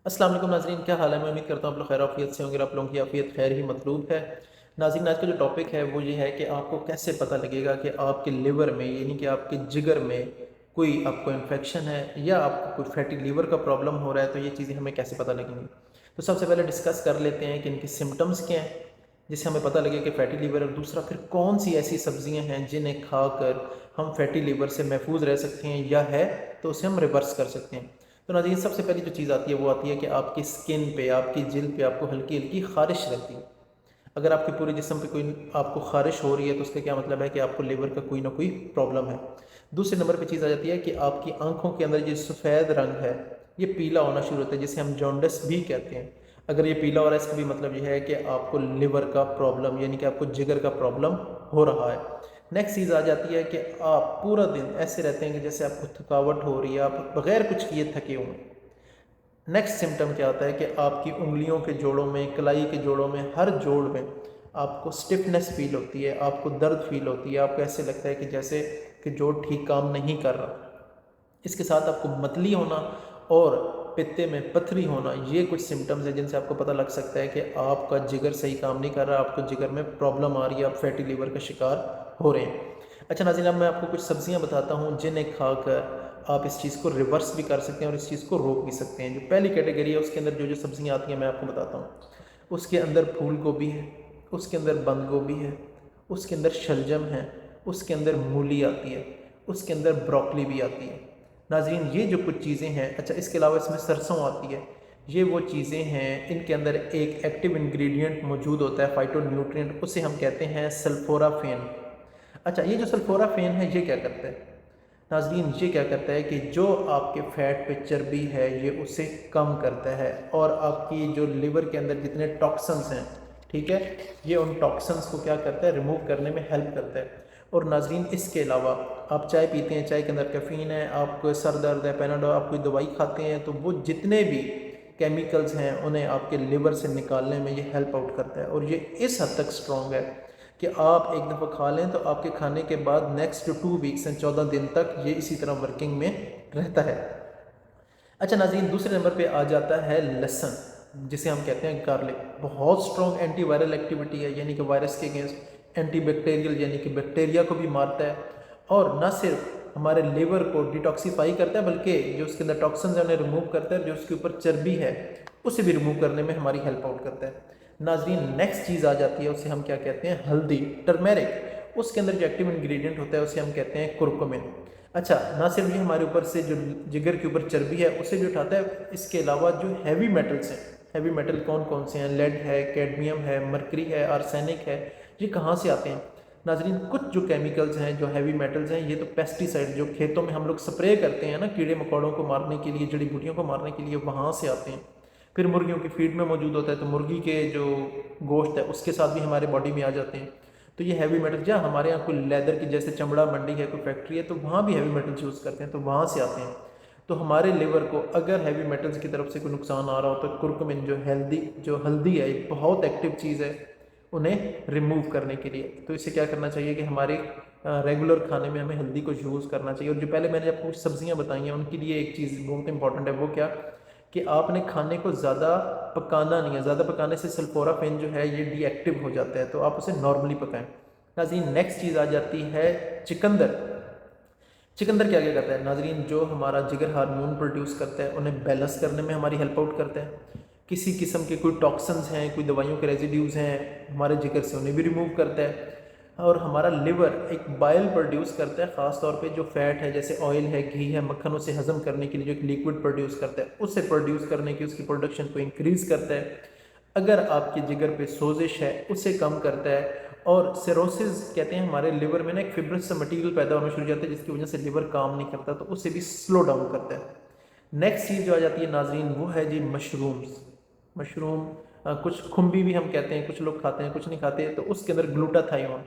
अस्सलाम वालेकुम नाज़रीन, क्या हाल है। मैं उम्मीद करता हूँ आप लोग खैर आफियत से होंगे। आप लोगों की आफियत खैर ही मतलूब है। नाज़रीन, आज का जो टॉपिक है वो ये है कि आपको कैसे पता लगेगा कि आपके लिवर में यानी कि आपके जिगर में कोई आपको इन्फेक्शन है या आपको कोई फैटी लीवर का प्रॉब्लम हो रहा है। तो ये चीज़ें हमें कैसे पता लगेंगी। तो सबसे पहले डिस्कस कर लेते हैं कि इनके सिम्टम्स क्या हैं जिससे हमें पता लगे कि फ़ैटी लीवर है। और दूसरा, फिर कौन सी ऐसी सब्जियां हैं जिन्हें खाकर हम फैटी लीवर से महफूज रह सकते हैं या है तो उसे हम रिवर्स कर सकते हैं। तो नाज़रीन, सबसे पहली जो चीज़ आती है वो आती है कि आपकी स्किन पे, आपकी जिल्द पे आपको हल्की हल्की खारिश रहती है। अगर आपके पूरे जिस्म पे कोई आपको खारिश हो रही है तो उसका क्या मतलब है कि आपको लीवर का कोई ना कोई प्रॉब्लम है। दूसरे नंबर पे चीज़ आ जाती है कि आपकी आंखों के अंदर ये सफ़ेद रंग है, ये पीला होना शुरू होता है, जिसे हम जॉन्डिस भी कहते हैं। अगर ये पीला हो रहा है इसका भी मतलब ये है कि आपको लिवर का प्रॉब्लम यानी कि आपको जिगर का प्रॉब्लम हो रहा है। नेक्स्ट चीज़ आ जाती है कि आप पूरा दिन ऐसे रहते हैं कि जैसे आपको थकावट हो रही है, आप बगैर कुछ किए थके हुए हैं। नेक्स्ट सिम्टम क्या होता है कि आपकी उंगलियों के जोड़ों में, कलाई के जोड़ों में, हर जोड़ में आपको स्टिफनेस फील होती है, आपको दर्द फील होती है, आपको ऐसे लगता है कि जैसे कि जोड़ ठीक काम नहीं कर रहा। इसके साथ आपको मतली होना और पित्ते में पथरी होना, ये कुछ सिम्टम्स हैं जिनसे आपको पता लग सकता है कि आपका जिगर सही काम नहीं कर रहा, आपको जिगर में प्रॉब्लम आ रही है, आप फैटी लीवर का शिकार हो रहे हैं। अच्छा नाज़रीन, अब मैं आपको कुछ सब्जियां बताता हूं जिन्हें खाकर आप इस चीज़ को रिवर्स भी कर सकते हैं और इस चीज़ को रोक भी सकते हैं। जो पहली कैटेगरी है उसके अंदर जो जो सब्जियां आती हैं मैं आपको बताता हूँ। उसके अंदर फूल गोभी है, उसके अंदर बंद गोभी है, उसके अंदर शलजम है, उसके अंदर मूली आती है, उसके अंदर ब्रोकली भी आती है। नाज़रीन, ये जो कुछ चीज़ें हैं, अच्छा इसके अलावा इसमें सरसों आती है। ये वो चीज़ें हैं, इनके अंदर एक एक्टिव इंग्रेडिएंट मौजूद होता है, फाइटो न्यूट्रिएंट, उसे हम कहते हैं सल्फोराफेन। अच्छा, ये जो सल्फोराफेन है ये क्या करता है नाज़रीन, ये क्या करता है कि जो आपके फैट पे चर्बी है ये उसे कम करता है और आपकी जो लिवर के अंदर जितने टॉक्सन्स हैं, ठीक है, ये उन टॉक्सन्स को क्या करता है, रिमूव करने में हेल्प करता है। और नाज़रीन, इसके अलावा आप चाय पीते हैं, चाय के अंदर कैफ़ीन है, आपको सर दर्द है, पैनाडोल, आप कोई दवाई खाते हैं तो वो जितने भी केमिकल्स हैं उन्हें आपके लिवर से निकालने में ये हेल्प आउट करता है। और ये इस हद तक स्ट्रॉन्ग है कि आप एक दफ़ा खा लें तो आपके खाने के बाद नेक्स्ट 2 वीक्स हैं, 14 दिन तक ये इसी तरह वर्किंग में रहता है। अच्छा नाज़रीन, दूसरे नंबर पे आ जाता है लहसुन, जिसे हम कहते हैं गार्लिक। बहुत स्ट्रॉन्ग एंटी वायरल एक्टिविटी है, यानी कि वायरस के अगेंस्ट एंटी बैक्टीरियल यानी कि बैक्टीरिया को भी मारता है। और न सिर्फ हमारे लिवर को डिटॉक्सीफाई करता है बल्कि जो उसके अंदर टॉक्सिन्स है उन्हें रिमूव करता है, जो उसके ऊपर चर्बी है उसे भी रिमूव करने में हमारी हेल्प आउट करता है। नाज़रीन, नेक्स्ट चीज़ आ जाती है, उसे हम क्या कहते हैं, हल्दी, टर्मेरिक। उसके अंदर जो एक्टिव इंग्रेडिएंट होता है उसे हम कहते हैं कुरकुमिन। अच्छा, ना सिर्फ ये हमारे ऊपर से जो जिगर के ऊपर चर्बी है उसे भी उठाता है, इसके अलावा जो हैवी मेटल्स हैं, हैवी मेटल कौन कौन से हैं, लेड है, कैडमियम है, मरकरी है, आर्सेनिक है, ये कहाँ से आते हैं नाजरीन। कुछ जो केमिकल्स हैं, जो हैवी मेटल्स हैं, ये तो पेस्टिसाइड जो खेतों में हम लोग स्प्रे करते हैं ना कीड़े मकोड़ों को मारने के लिए, जड़ी बूटियों को मारने के लिए, वहाँ से आते हैं। फिर मुर्गियों की फीड में मौजूद होता है तो मुर्गी के जो गोश्त है उसके साथ भी हमारे बॉडी में आ जाते हैं। तो ये हैवी मेटल, जहाँ हमारे यहाँ कोई लेदर की जैसे चमड़ा मंडी है, कोई फैक्ट्री है, तो वहाँ भी हैवी मेटल्स यूज़ करते हैं, तो वहाँ से आते हैं। तो हमारे लिवर को अगर हैवी मेटल्स की तरफ से कोई नुकसान आ रहा हो तो कुरकुमिन जो हल्दी है, एक बहुत एक्टिव चीज़ है उन्हें रिमूव करने के लिए। तो इसे क्या करना चाहिए कि हमारे रेगुलर खाने में हमें हल्दी को यूज़ करना चाहिए। और जो पहले मैंने आपको सब्जियां बताई हैं उनके लिए एक चीज़ बहुत इंपॉर्टेंट है, वो क्या कि आपने खाने को ज़्यादा पकाना नहीं है। ज़्यादा पकाने से सल्फोराफेन जो है ये डीएक्टिव हो जाता है, तो आप उसे नॉर्मली पकाएं। नाज़रीन, नेक्स्ट चीज़ आ जाती है चिकंदर। चिकंदर क्या क्या करता है नाजरीन, जो हमारा जिगर हार्मोन प्रोड्यूस करता है उन्हें बैलेंस करने में हमारी हेल्प आउट करता है। किसी किस्म के कोई टॉक्सिन्स हैं, कोई दवाइयों के रेजिड्यूज़ हैं हमारे जिगर से, उन्हें भी रिमूव करता है। और हमारा लिवर एक बाइल प्रोड्यूस करता है, ख़ास तौर पे जो फैट है जैसे ऑयल है, घी है, मक्खन, उसे हज़म करने के लिए जो एक लिक्विड प्रोड्यूस करता है, उसे प्रोड्यूस करने की उसकी प्रोडक्शन को इंक्रीज़ करता है। अगर आपके जिगर पे सोजिश है उसे कम करता है। और सिरोसिस कहते हैं, हमारे लिवर में ना एक फिब्रस सा मटीरियल पैदा होना शुरू हो जाता है जिसकी वजह से लिवर काम नहीं करता, तो उसे भी स्लो डाउन करता है। नेक्स्ट चीज़ जो आ जाती है नाजरीन, वो है जी मशरूम्स। मशरूम कुछ खुम्बी भी हम कहते हैं, कुछ लोग खाते हैं कुछ नहीं खाते। तो उसके अंदर ग्लूटाथायोन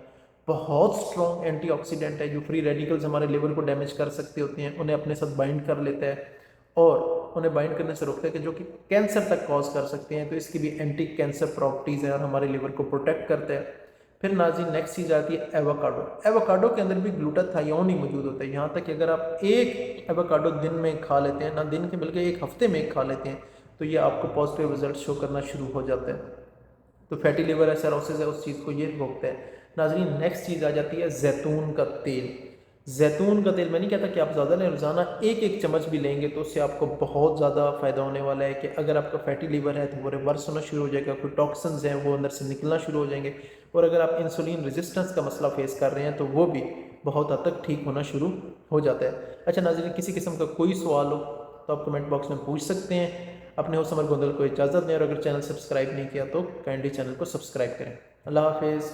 बहुत स्ट्रॉन्ग एंटीऑक्सीडेंट है, जो फ्री रेडिकल्स हमारे लिवर को डैमेज कर सकते होते हैं उन्हें अपने साथ बाइंड कर लेता है और उन्हें बाइंड करने से रोकता है, कि जो कि कैंसर तक कॉज कर सकते हैं। तो इसकी भी एंटी कैंसर प्रॉपर्टीज़ हैं और हमारे लिवर को प्रोटेक्ट करता है। फिर नाज़रीन, नेक्स्ट चीज़ आती है एवोकाडो। एवोकाडो के अंदर भी ग्लूटाथायोन ही मौजूद होता है। यहाँ तक कि अगर आप एक एवोकाडो दिन में खा लेते हैं, ना दिन के बल्कि एक हफ्ते में एक खा लेते हैं, तो ये आपको पॉजिटिव रिजल्ट शो करना शुरू हो जाता है। तो फैटी लिवर है, सिरोसिस है, उस चीज़ को ये रोकता है। नाज़रीन नेक्स्ट चीज़ आ जाती है जैतून का तेल। जैतून का तेल मैं नहीं कहता कि आप ज़्यादा लें, रोज़ाना एक एक चम्मच भी लेंगे तो उससे आपको बहुत ज़्यादा फ़ायदा होने वाला है कि अगर आपका फैटी लिवर है तो वो रिवर्स होना शुरू हो जाएगा, कोई टॉक्सिन्स हैं वो अंदर से निकलना शुरू हो जाएंगे, और अगर आप इंसुलिन रेजिस्टेंस का मसला फेस कर रहे हैं तो वो भी बहुत हद तक ठीक होना शुरू हो जाता है। अच्छा नाज़रीन, किसी किस्म का कोई सवाल हो तो आप कमेंट बॉक्स में पूछ सकते हैं। अपने होस्ट समर गोंदल को इजाज़त दें, और अगर चैनल सब्सक्राइब नहीं किया तो काइंडली चैनल को सब्सक्राइब करें। अल्लाह हाफिज़।